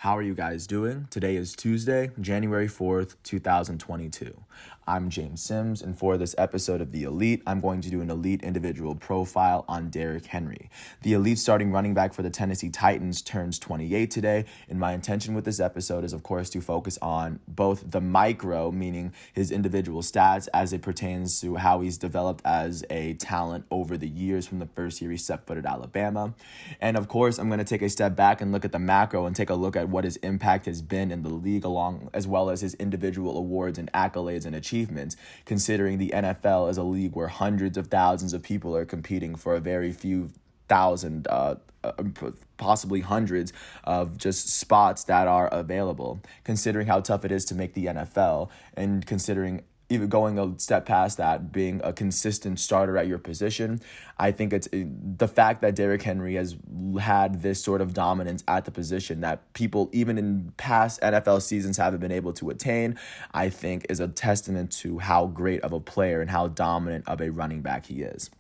How are you guys doing? Today is Tuesday, January 4th, 2022. I'm James Sims, and for this episode of The Elite, I'm going to do an elite individual profile on Derrick Henry. The elite starting running back for the Tennessee Titans turns 28 today, and my intention with this episode is, of course, to focus on both the micro, meaning his individual stats as it pertains to how he's developed as a talent over the years from the first year he stepped foot at Alabama. And of course, I'm going to take a step back and look at the macro and take a look at what his impact has been in the league, along as well as his individual awards and accolades and achievements, considering the NFL is a league where hundreds of thousands of people are competing for a very few thousand, possibly hundreds of just spots that are available, considering how tough it is to make the NFL, and considering even going a step past that, being a consistent starter at your position. I think it's the fact that Derrick Henry has had this sort of dominance at the position that people, even in past NFL seasons, haven't been able to attain, I think is a testament to how great of a player and how dominant of a running back he is.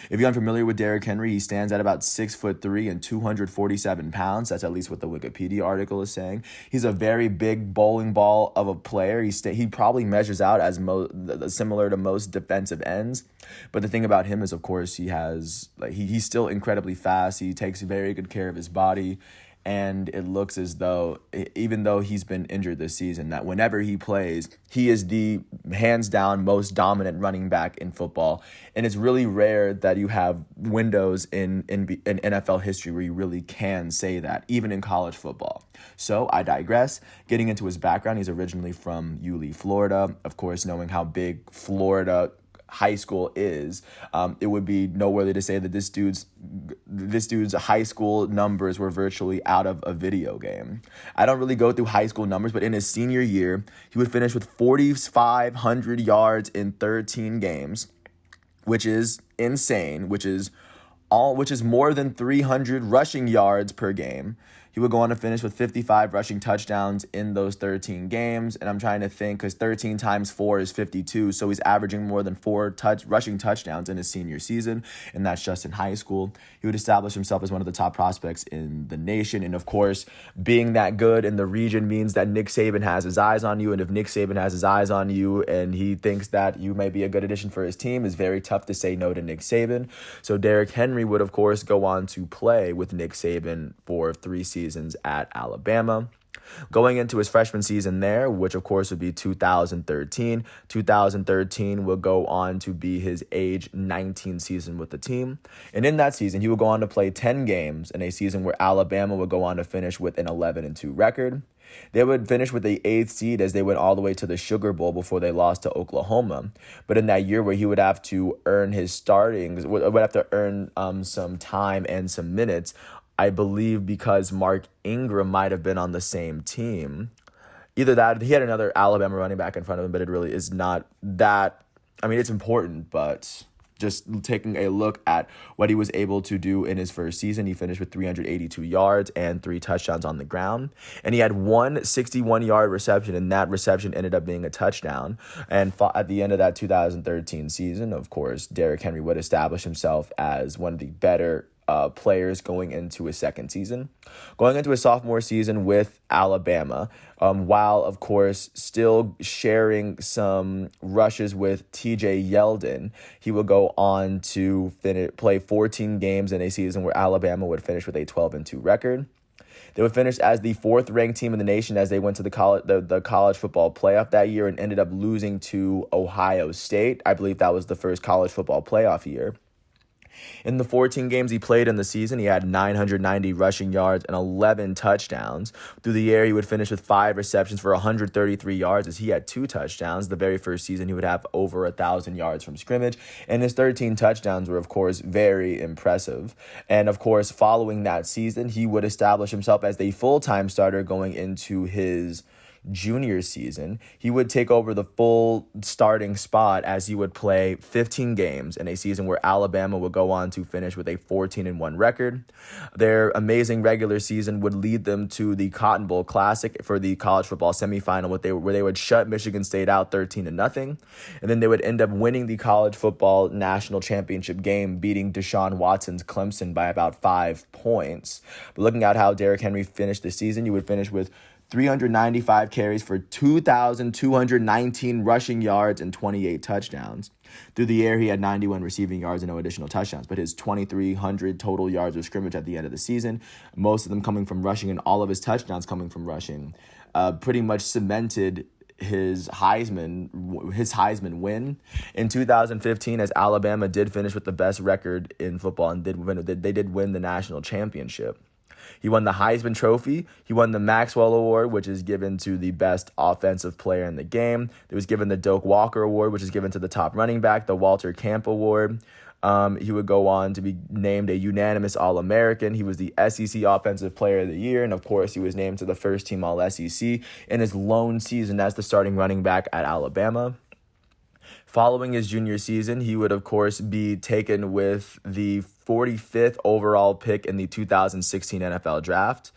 If you're unfamiliar with Derrick Henry, he stands at about 6'3" and 247 pounds. That's at least what the Wikipedia article is saying. He's a very big bowling ball of a player. He probably measures out as similar to most defensive ends. But the thing about him is, of course, he's still incredibly fast. He takes very good care of his body. And it looks as though, even though he's been injured this season, that whenever he plays, he is the hands down most dominant running back in football. And it's really rare that you have windows in NFL history where you really can say that, even in college football. So I digress. Getting into his background, he's originally from Yulee, Florida. Of course, knowing how big Florida high school is, it would be noteworthy to say that this dude's high school numbers were virtually out of a video game. I don't really go through high school numbers, but in his senior year, he would finish with 4,500 yards in 13 games, which is insane, which is more than 300 rushing yards per game. He would go on to finish with 55 rushing touchdowns in those 13 games. And I'm trying to think, because 13 times 4 is 52. So he's averaging more than 4 rushing touchdowns in his senior season. And that's just in high school. He would establish himself as one of the top prospects in the nation. And of course, being that good in the region means that Nick Saban has his eyes on you. And if Nick Saban has his eyes on you and he thinks that you may be a good addition for his team, it's very tough to say no to Nick Saban. So Derrick Henry would, of course, go on to play with Nick Saban for 3 seasons at Alabama. Going into his freshman season there, which of course would be 2013. 2013 will go on to be his age 19 season with the team. And in that season, he would go on to play 10 games in a season where Alabama would go on to finish with an 11-2 record. They would finish with the 8th seed as they went all the way to the Sugar Bowl before they lost to Oklahoma. But in that year where he would have to earn his startings, would have to earn some time and some minutes, I believe because Mark Ingram might have been on the same team. Either that, he had another Alabama running back in front of him, but it really is not that. I mean, it's important, but just taking a look at what he was able to do in his first season, he finished with 382 yards and 3 touchdowns on the ground. And he had one 61-yard reception, and that reception ended up being a touchdown. And at the end of that 2013 season, of course, Derrick Henry would establish himself as one of the better players going into his second season. Going into his sophomore season with Alabama, while, of course, still sharing some rushes with TJ Yeldon, he would go on to play 14 games in a season where Alabama would finish with a 12-2 record. They would finish as the 4th-ranked team in the nation as they went to the college football playoff that year and ended up losing to Ohio State. I believe that was the first college football playoff year. In the 14 games he played in the season, he had 990 rushing yards and 11 touchdowns. Through the air, he would finish with 5 receptions for 133 yards as he had 2 touchdowns. The very first season, he would have over 1,000 yards from scrimmage. And his 13 touchdowns were, of course, very impressive. And, of course, following that season, he would establish himself as the full-time starter going into his junior season, he would take over the full starting spot as he would play 15 games in a season where Alabama would go on to finish with a 14-1 record. Their amazing regular season would lead them to the Cotton Bowl Classic for the college football semifinal, where they would shut Michigan State out 13-0, and then they would end up winning the college football national championship game, beating Deshaun Watson's Clemson by about 5 points. But looking at how Derrick Henry finished the season, you would finish with 395 carries for 2,219 rushing yards and 28 touchdowns. Through the air, he had 91 receiving yards and no additional touchdowns, but his 2,300 total yards of scrimmage at the end of the season, most of them coming from rushing and all of his touchdowns coming from rushing, pretty much cemented his Heisman win in 2015, as Alabama did finish with the best record in football and they did win the national championship. He won the Heisman Trophy. He won the Maxwell Award, which is given to the best offensive player in the game. He was given the Doak Walker Award, which is given to the top running back, the Walter Camp Award. He would go on to be named a unanimous All-American. He was the SEC Offensive Player of the Year, and of course, he was named to the first team All-SEC in his lone season as the starting running back at Alabama. Following his junior season, he would, of course, be taken with the 45th overall pick in the 2016 NFL Draft.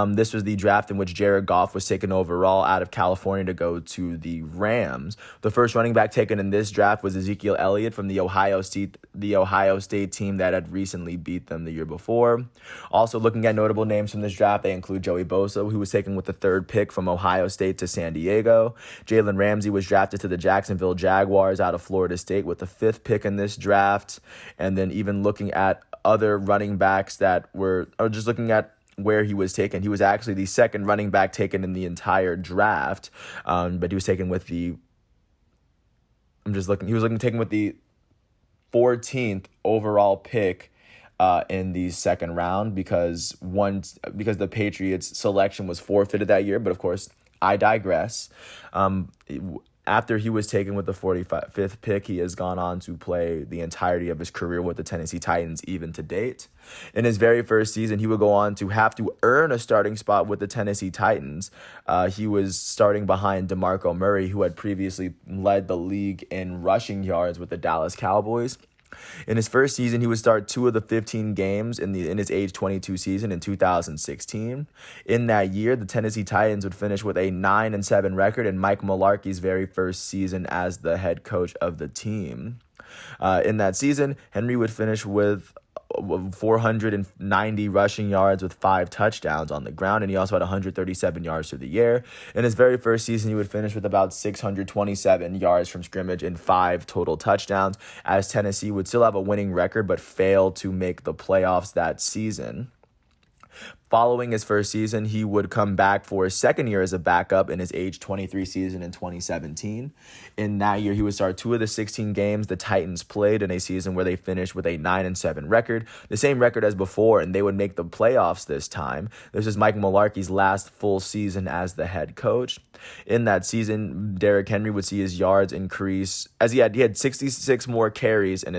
This was the draft in which Jared Goff was taken overall out of California to go to the Rams. The first running back taken in this draft was Ezekiel Elliott from the Ohio State team that had recently beat them the year before. Also, looking at notable names from this draft, they include Joey Bosa, who was taken with the 3rd pick from Ohio State to San Diego. Jalen Ramsey was drafted to the Jacksonville Jaguars out of Florida State with the 5th pick in this draft. And then even looking at other running backs just looking at where he was taken, he was actually the 2nd running back taken in the entire draft. But he was taken with the, taken with the 14th overall pick in the 2nd round because the Patriots selection was forfeited that year. But of course, I digress. After he was taken with the 45th pick, he has gone on to play the entirety of his career with the Tennessee Titans, even to date. In his very first season, he would go on to have to earn a starting spot with the Tennessee Titans. He was starting behind DeMarco Murray, who had previously led the league in rushing yards with the Dallas Cowboys. In his first season, he would start 2 of the 15 games in his age 22 season in 2016. In that year, the Tennessee Titans would finish with a 9-7 record in Mike Mularkey's very first season as the head coach of the team. In that season, Henry would finish with 490 rushing yards with 5 touchdowns on the ground, and he also had 137 yards through the air. In his very first season, he would finish with about 627 yards from scrimmage and 5 total touchdowns, as Tennessee would still have a winning record but fail to make the playoffs that season. Following his first season, he would come back for his second year as a backup in his age 23 season in 2017. In that year, he would start 2 of the 16 games the Titans played in a season where they finished with a 9-7 record, the same record as before, and they would make the playoffs this time. This is Mike Mularkey's last full season as the head coach. In that season, Derrick Henry would see his yards increase as he had 66 more carries in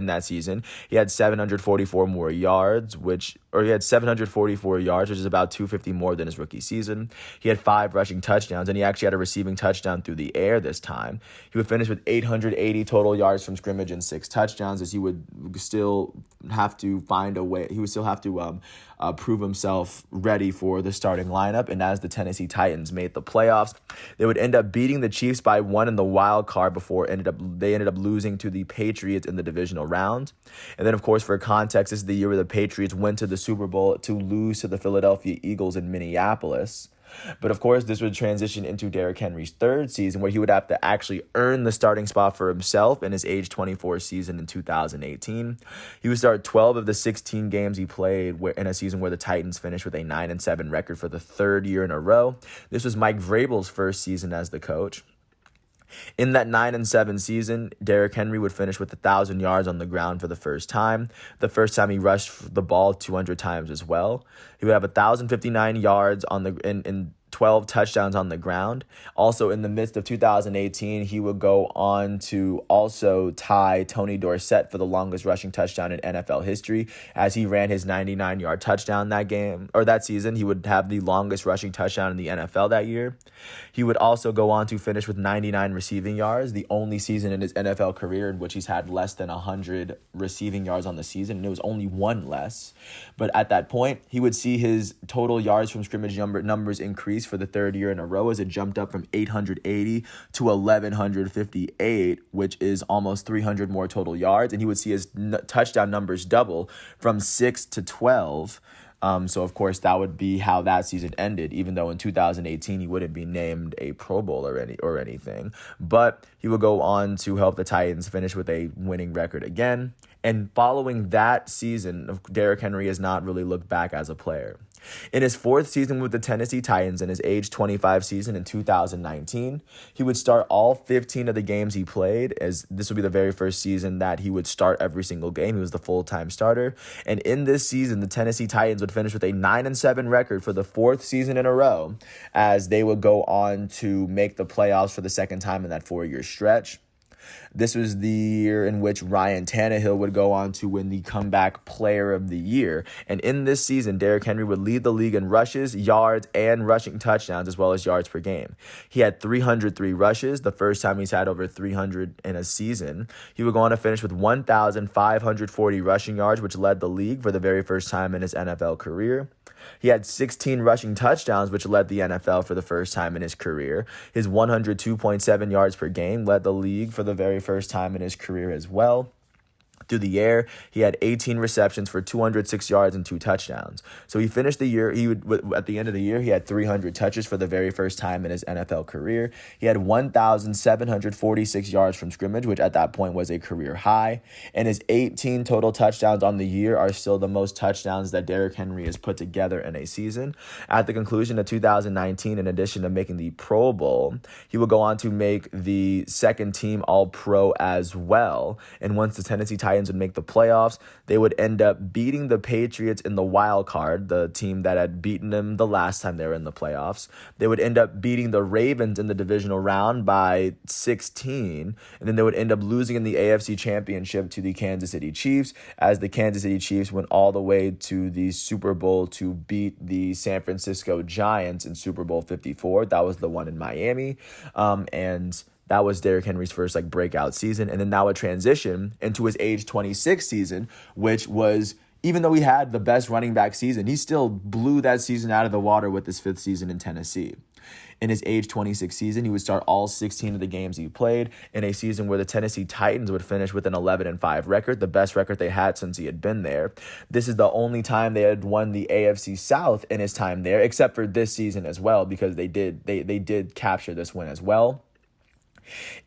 that season. He had 744 more yards, he had 744 yards, which is about 250 more than his rookie season. He had 5 rushing touchdowns, and he actually had a receiving touchdown through the air this time. He would finish with 880 total yards from scrimmage and 6 touchdowns, as he would still have to find a way. He would still have to prove himself ready for the starting lineup. And as the Tennessee Titans made the playoffs, they would end up beating the Chiefs by 1 in the wild card before they ended up losing to the Patriots in the divisional round. And then, of course, for context, this is the year where the Patriots went to the Super Bowl to lose to the Philadelphia Eagles in Minneapolis. But of course, this would transition into Derrick Henry's 3rd season, where he would have to actually earn the starting spot for himself in his age 24 season in 2018. He would start 12 of the 16 games he played in a season where the Titans finished with a 9-7 record for the 3rd year in a row. This was Mike Vrabel's first season as the coach. In that 9-7 season, Derrick Henry would finish with 1,000 yards on the ground for the first time. The first time he rushed the ball 200 times as well. He would have 1,059 yards in 12 touchdowns on the ground. Also, in the midst of 2018, he would go on to also tie Tony Dorsett for the longest rushing touchdown in NFL history, as he ran his 99-yard touchdown that game, or that season. He would have the longest rushing touchdown in the NFL that year. He would also go on to finish with 99 receiving yards, the only season in his NFL career in which he's had less than 100 receiving yards on the season, and it was only one less. But at that point, he would see his total yards from scrimmage numbers increase for the third year in a row, as it jumped up from 880 to 1,158, which is almost 300 more total yards. And he would see his touchdown numbers double from 6 to 12. So, of course, that would be how that season ended, even though in 2018 he wouldn't be named a Pro Bowl or anything. But he would go on to help the Titans finish with a winning record again. And following that season, Derrick Henry has not really looked back as a player. In his fourth season with the Tennessee Titans and his age 25 season in 2019, he would start all 15 of the games he played, as this would be the very first season that he would start every single game. He was the full-time starter. And in this season, the Tennessee Titans would finish with a 9-7 record for the fourth season in a row, as they would go on to make the playoffs for the second time in that 4-year stretch. This was the year in which Ryan Tannehill would go on to win the Comeback Player of the Year. And in this season, Derrick Henry would lead the league in rushes, yards, and rushing touchdowns, as well as yards per game. He had 303 rushes, the first time he's had over 300 in a season. He would go on to finish with 1,540 rushing yards, which led the league for the very first time in his NFL career. He had 16 rushing touchdowns, which led the NFL for the first time in his career. His 102.7 yards per game led the league for the very first time in his career as well. Through the air, he had 18 receptions for 206 yards and 2 touchdowns. So he finished the year, at the end of the year, he had 300 touches for the very first time in his NFL career. He had 1,746 yards from scrimmage, which at that point was a career high. And his 18 total touchdowns on the year are still the most touchdowns that Derrick Henry has put together in a season. At the conclusion of 2019, in addition to making the Pro Bowl, he would go on to make the second team All-Pro as well. And once the Tennessee Titans would make the playoffs, they would end up beating the Patriots in the wild card, the team that had beaten them the last time they were in the playoffs. They would end up beating the Ravens in the divisional round by 16, and then they would end up losing in the AFC Championship to the Kansas City Chiefs, as the Kansas City Chiefs went all the way to the Super Bowl to beat the San Francisco Giants in Super Bowl 54. That was the one in Miami, and that was Derrick Henry's first breakout season. And then now a transition into his age 26 season, which was, even though he had the best running back season, he still blew that season out of the water with his fifth season in Tennessee. In his age 26 season, he would start all 16 of the games he played in a season where the Tennessee Titans would finish with an 11-5 record, the best record they had since he had been there. This is the only time they had won the AFC South in his time there, except for this season as well, because they did capture this win as well.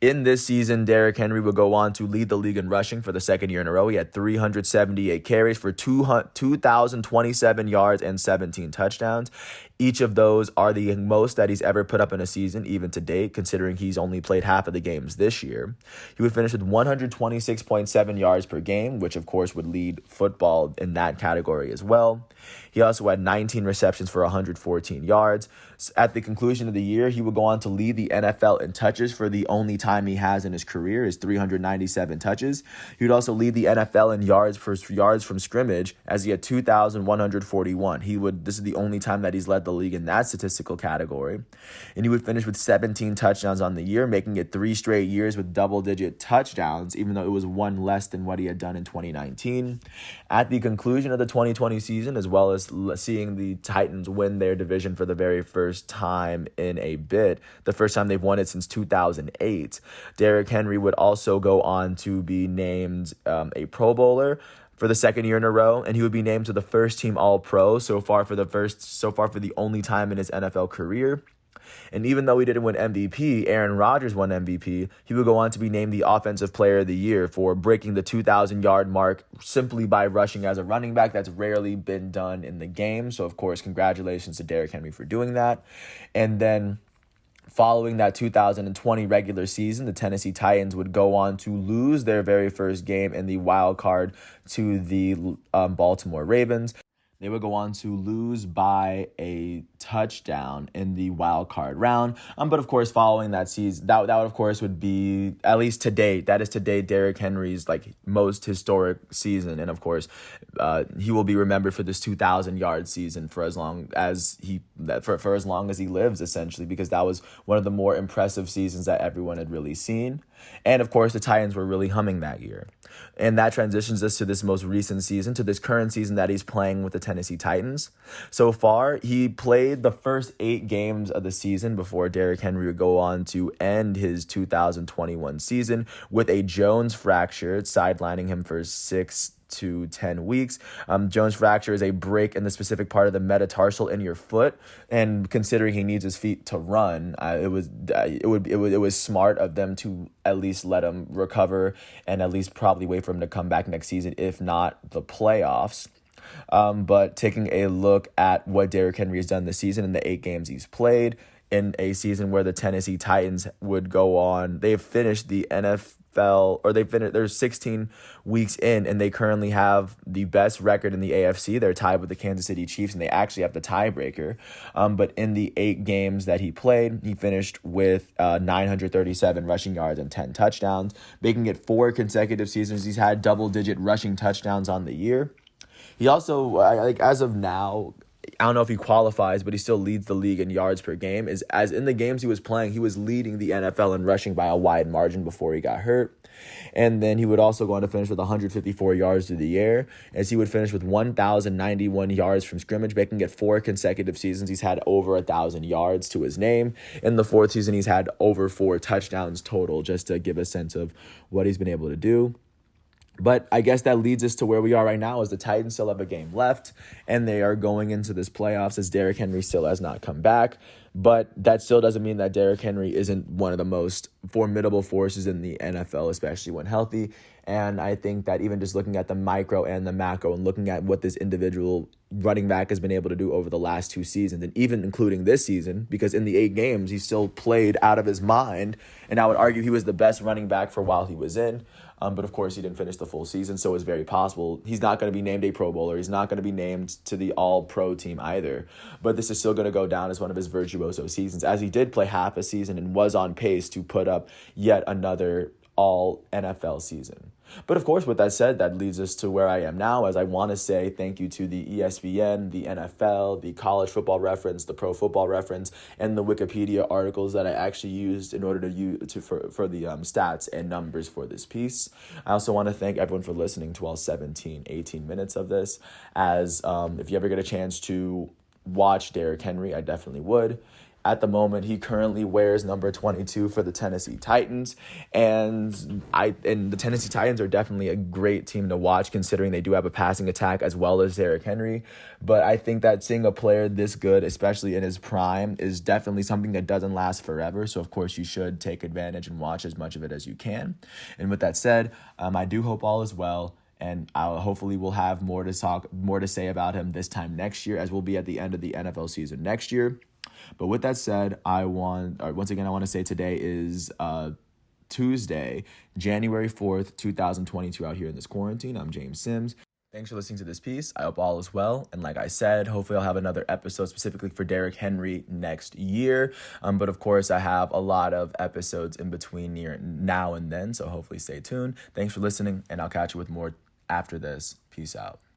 In this season, Derrick Henry would go on to lead the league in rushing for the second year in a row. He had 378 carries for 2,027 yards and 17 touchdowns. Each of those are the most that he's ever put up in a season, even to date, considering he's only played half of the games this year. He would finish with 126.7 yards per game, which of course would lead football in that category as well. He also had 19 receptions for 114 yards. At the conclusion of the year, he would go on to lead the NFL in touches for the only time he has in his career, is 397 touches. He would also lead the NFL in yards from scrimmage, as he had 2,141. This is the only time that he's led the league in that statistical category. And he would finish with 17 touchdowns on the year, making it 3 straight years with double-digit touchdowns, even though it was one less than what he had done in 2019. At the conclusion of the 2020 season, as well as seeing the Titans win their division for the very first time in a bit, the first time they've won it since 2008, Derrick Henry would also go on to be named a Pro Bowler for the second year in a row, and he would be named to the first team All-Pro so far for the only time in his NFL career. And even though he didn't win MVP, Aaron Rodgers won MVP, he would go on to be named the Offensive Player of the Year for breaking the 2,000-yard mark simply by rushing as a running back. That's rarely been done in the game. So, of course, congratulations to Derrick Henry for doing that. And then following that 2020 regular season, the Tennessee Titans would go on to lose their very first game in the wild card to the Baltimore Ravens. They would go on to lose by a touchdown in the wild card round. But of course, following that season, that would of course would be, at least to date, that is to date Derrick Henry's like most historic season, and of course, he will be remembered for this 2,000-yard season for as long as for as long as he lives, essentially, because that was one of the more impressive seasons that everyone had really seen. And of course, the Titans were really humming that year. And that transitions us to this most recent season, to this current season that he's playing with the Tennessee Titans. So far, he played the first 8 games of the season before Derrick Henry would go on to end his 2021 season with a Jones fracture, sidelining him for 6 to 10 weeks. Jones fracture is a break in the specific part of the metatarsal in your foot, and considering he needs his feet to run, it was smart of them to at least let him recover and at least probably wait for him to come back next season, if not the playoffs. But taking a look at what Derrick Henry has done this season in the 8 games he's played, in a season where the Tennessee Titans would go on, they've finished the NFL, or they're 16 weeks in, and they currently have the best record in the AFC. They're tied with the Kansas City Chiefs, and they actually have the tiebreaker. But in the 8 games that he played, he finished with 937 rushing yards and 10 touchdowns, making it 4 consecutive seasons he's had double-digit rushing touchdowns on the year. He also, as of now, I don't know if he qualifies, but he still leads the league in yards per game. As in the games he was playing, he was leading the NFL in rushing by a wide margin before he got hurt. And then he would also go on to finish with 154 yards through the air, as he would finish with 1,091 yards from scrimmage, making it 4 consecutive seasons he's had over 1,000 yards to his name. In the 4th season, he's had over 4 touchdowns total, just to give a sense of what he's been able to do. But I guess that leads us to where we are right now, is the Titans still have a game left, and they are going into this playoffs as Derrick Henry still has not come back. But that still doesn't mean that Derrick Henry isn't one of the most formidable forces in the NFL, especially when healthy. And I think that even just looking at the micro and the macro and looking at what this individual running back has been able to do over the last 2 seasons, and even including this season, because in the 8 games, he still played out of his mind. And I would argue he was the best running back for while he was in. But of course, he didn't finish the full season, so it's very possible he's not going to be named a Pro Bowler. He's not going to be named to the All-Pro team either. But this is still going to go down as one of his virtuoso seasons, as he did play half a season and was on pace to put up yet another All-NFL season. But of course, with that said, that leads us to where I am now, as I want to say thank you to the ESPN, the NFL, the College Football Reference, the Pro Football Reference, and the Wikipedia articles that I actually used in order for the stats and numbers for this piece. I also want to thank everyone for listening to all 18 minutes of this, as if you ever get a chance to watch Derrick Henry, I definitely would. At the moment, he currently wears number 22 for the Tennessee Titans, and the Tennessee Titans are definitely a great team to watch, considering they do have a passing attack as well as Derrick Henry. But I think that seeing a player this good, especially in his prime, is definitely something that doesn't last forever. So of course, you should take advantage and watch as much of it as you can. And with that said, I do hope all is well. And hopefully we'll have more to say about him this time next year, as we'll be at the end of the NFL season next year. But with that said, I want to say today is Tuesday, January 4th, 2022, out here in this quarantine. I'm James Sims. Thanks for listening to this piece. I hope all is well. And like I said, hopefully I'll have another episode specifically for Derrick Henry next year. But of course, I have a lot of episodes in between near now and then. So hopefully stay tuned. Thanks for listening, and I'll catch you with more after this. Peace out.